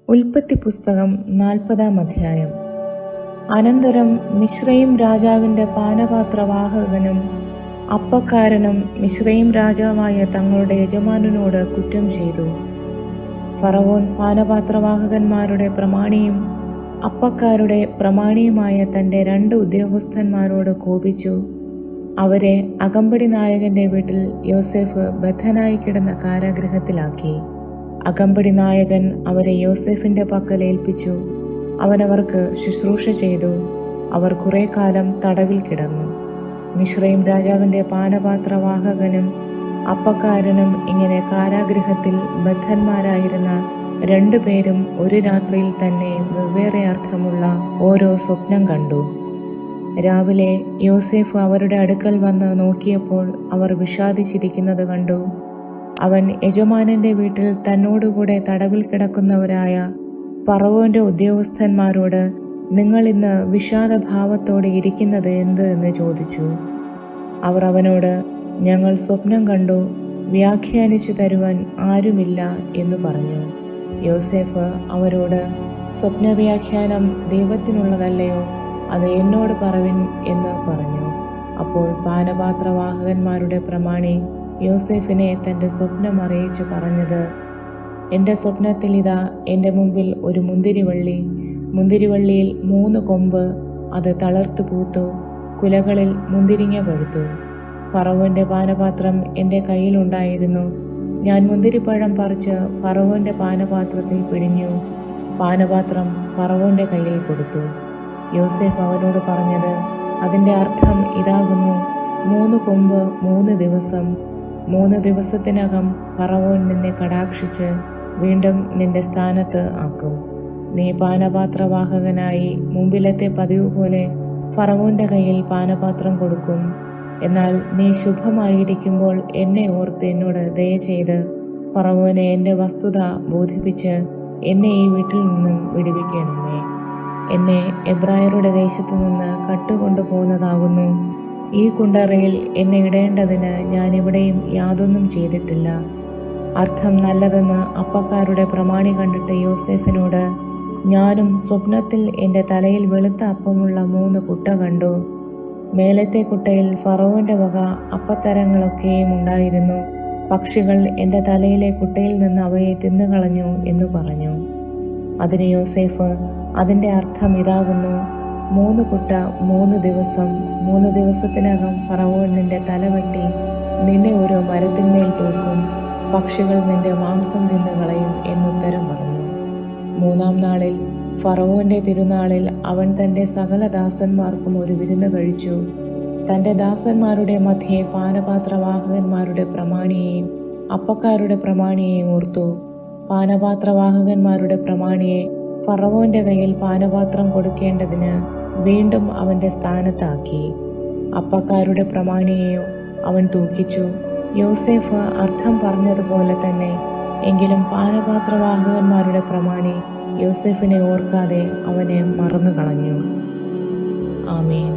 ഉൽപ്പത്തി പുസ്തകം 40-ാം അധ്യായം. അനന്തരം മിസ്രയീം രാജാവിൻ്റെ പാനപാത്രവാഹകനും അപ്പക്കാരനും മിസ്രയീം രാജാവായ തങ്ങളുടെ യജമാനനോട് കുറ്റം ചെയ്തു. ഫറവോൻ പാനപാത്രവാഹകന്മാരുടെ പ്രമാണിയും അപ്പക്കാരുടെ പ്രമാണിയുമായ തൻ്റെ 2 ഉദ്യോഗസ്ഥന്മാരോട് കോപിച്ചു. അവരെ അകമ്പടി നായകൻ്റെ വീട്ടിൽ യോസേഫ് ബദ്ധനായി കിടന്ന കാരാഗൃഹത്തിലാക്കി. അകമ്പടി നായകൻ അവരെ യോസേഫിൻ്റെ പക്കൽ ഏൽപ്പിച്ചു. അവനവർക്ക് ശുശ്രൂഷ ചെയ്തു. അവർ കുറെ കാലം തടവിൽ കിടന്നു. മിസ്രയീം രാജാവിൻ്റെ പാനപാത്രവാഹകനും അപ്പക്കാരനും ഇങ്ങനെ കാരാഗൃഹത്തിൽ ബദ്ധന്മാരായിരുന്ന 2 പേരും ഒരു രാത്രിയിൽ തന്നെ വെവ്വേറെ അർത്ഥമുള്ള ഓരോ സ്വപ്നം കണ്ടു. രാവിലെ യോസേഫ് അവരുടെ അടുക്കൽ വന്ന് നോക്കിയപ്പോൾ അവർ വിഷാദിച്ചിരിക്കുന്നത് കണ്ടു. അവൻ യജമാനന്റെ വീട്ടിൽ തന്നോടുകൂടെ തടവിൽ കിടക്കുന്നവരായ ഫറവോന്റെ ഉദ്യോഗസ്ഥന്മാരോട്, നിങ്ങൾ ഇന്ന് വിഷാദഭാവത്തോടെ ഇരിക്കുന്നത് എന്ത് എന്ന് ചോദിച്ചു. അവർ അവനോട്, ഞങ്ങൾ സ്വപ്നം കണ്ടു, വ്യാഖ്യാനിച്ചു തരുവാൻ ആരുമില്ല എന്ന് പറഞ്ഞു. യോസേഫ് അവരോട്, സ്വപ്നവ്യാഖ്യാനം ദൈവത്തിനുള്ളതല്ലയോ? അത് എന്നോട് പറവിൻ എന്ന് പറഞ്ഞു. അപ്പോൾ പാനപാത്രവാഹകന്മാരുടെ പ്രമാണി യോസേഫിനെ തൻ്റെ സ്വപ്നം അറിയിച്ചു പറഞ്ഞത്, എൻ്റെ സ്വപ്നത്തിൽ ഇതാ എൻ്റെ മുമ്പിൽ ഒരു മുന്തിരിവള്ളി, മുന്തിരിവള്ളിയിൽ 3 കൊമ്പ്, അത് തളർത്തു പൂത്തു, കുലകളിൽ മുന്തിരിങ്ങ പഴുത്തു. ഫറവോൻ്റെ പാനപാത്രം എൻ്റെ കയ്യിലുണ്ടായിരുന്നു. ഞാൻ മുന്തിരിപ്പഴം പറിച്ച് ഫറവോൻ്റെ പാനപാത്രത്തിൽ പിഴിഞ്ഞു. പാനപാത്രം ഫറവോൻ്റെ കയ്യിൽ കൊടുത്തു. യോസേഫ് അവനോട് പറഞ്ഞത്, അതിൻ്റെ അർത്ഥം ഇതാകുന്നു, 3 കൊമ്പ് 3 ദിവസം. 3 ദിവസത്തിനകം ഫറവോൻ നിന്നെ കടാക്ഷിച്ച് വീണ്ടും നിന്റെ സ്ഥാനത്ത് ആക്കും. നീ പാനപാത്രവാഹകനായി മുമ്പിലത്തെ പതിവ് പോലെ ഫറവോന്റെ കയ്യിൽ പാനപാത്രം കൊടുക്കും. എന്നാൽ നീ ശുഭമായിരിക്കുമ്പോൾ എന്നെ ഓർത്ത് എന്നോട് ദയ ചെയ്ത് ഫറവോനെ എൻ്റെ വസ്തുത ബോധിപ്പിച്ച് എന്നെ ഈ വീട്ടിൽ നിന്നും വിടുവിക്കണമേ. എന്നെ എബ്രായരുടെ ദേശത്തു നിന്ന് കട്ടുകൊണ്ടുപോകുന്നതാകുന്നു. ഈ കുണ്ടറയിൽ എന്നെ ഇടേണ്ടതിന് ഞാനിവിടെയും യാതൊന്നും ചെയ്തിട്ടില്ല. അർത്ഥം നല്ലതെന്ന് അപ്പക്കാരുടെ പ്രമാണി കണ്ടിട്ട് യോസേഫിനോട്, ഞാനും സ്വപ്നത്തിൽ എൻ്റെ തലയിൽ വെളുത്ത അപ്പമുള്ള 3 കുട്ട കണ്ടു. മേലത്തെ കുട്ടയിൽ ഫറവോന്റെ വക അപ്പത്തരങ്ങളൊക്കെയും ഉണ്ടായിരുന്നു. പക്ഷികൾ എൻ്റെ തലയിലെ കുട്ടയിൽ നിന്ന് അവയെ തിന്നുകളഞ്ഞു എന്ന് പറഞ്ഞു. അതിന് യോസേഫ്, അതിൻ്റെ അർത്ഥം ഇതാകുന്നു, 3 കുട്ട 3 ദിവസം. 3 ദിവസത്തിനകം ഫറവോൻ നിന്റെ തല വെട്ടി നിന്നെ ഓരോ മരത്തിന്മേൽ തൂക്കും. പക്ഷികൾ നിന്റെ മാംസം തിന്നുകളയും എന്നുത്തരം പറഞ്ഞു. 3-ാം നാളിൽ ഫറവോന്റെ തിരുനാളിൽ അവൻ തൻ്റെ സകല ദാസന്മാർക്കും ഒരു വിരുന്ന് കഴിച്ചു. തൻ്റെ ദാസന്മാരുടെ മധ്യേ പാനപാത്രവാഹകന്മാരുടെ പ്രമാണിയെയും അപ്പക്കാരുടെ പ്രമാണിയെയും ഓർത്തു. പാനപാത്രവാഹകന്മാരുടെ പ്രമാണിയെ ഫറവോന്റെ കയ്യിൽ പാനപാത്രം കൊടുക്കേണ്ടതിന് വീണ്ടും അവൻ്റെ സ്ഥാനത്താക്കി. അപ്പക്കാരുടെ പ്രമാണിയെയോ അവൻ തൂക്കിച്ചു. യോസേഫ് അർത്ഥം പറഞ്ഞതുപോലെ തന്നെ. എങ്കിലും പാനപാത്രവാഹകന്മാരുടെ പ്രമാണി യോസേഫിനെ ഓർക്കാതെ അവനെ മറന്നുകളഞ്ഞു. ആമേൻ.